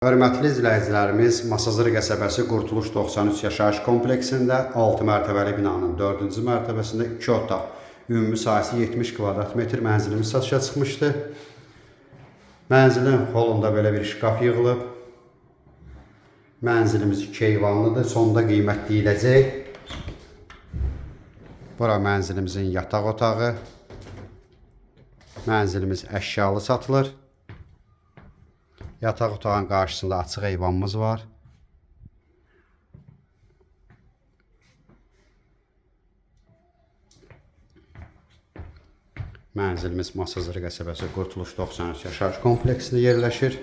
Hörmətli izləyicilərimiz, Masazır qəsəbəsi Qurtuluş 93 yaşayış kompleksində 6 mərtəbəli binanın 4-cü mərtəbəsində 2 otaq, ümumi sahəsi 70 kvadrat metr mənzilimiz satışa çıxmışdı. Mənzilin holunda belə bir şkaf yığılıb. Mənzilimiz 2 eyvanlıdır, sonda qiymətli. Bura mənzilimizin yataq otağı. Mənzilimiz əşyalı satılır. Yataq otağın qarşısında açıq eyvanımız var. Mənzilimiz Masazır qəsəbəsi Qurtuluş 93 yaşayış kompleksində yerləşir.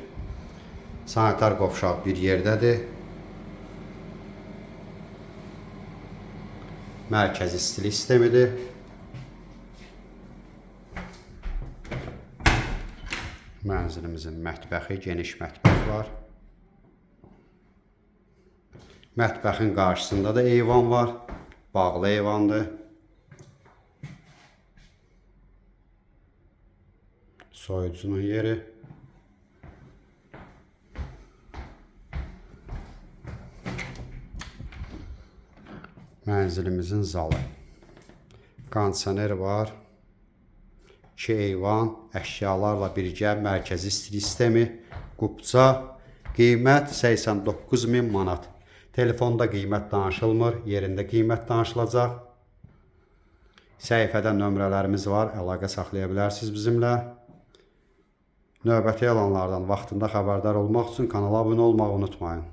Sanitar qovşaq bir yerdədir. Mərkəzi stil sistemidir. Mənzilimizin mətbəxi, geniş mətbəx var. Mətbəxin qarşısında da eyvan var. Bağlı eyvandır. Soyucunun yeri. Mənzilimizin zalı. Kondisioner var. 2 eyvan, əşyalarla birgə mərkəzi stil sistemi, qubça, qiymət 89.000 manat. Telefonda qiymət danışılmır, yerində qiymət danışılacaq. Səhifədə nömrələrimiz var, əlaqə saxlaya bilərsiniz bizimlə. Növbəti elanlardan vaxtında xəbərdar olmaq üçün kanala abunə olmağı unutmayın.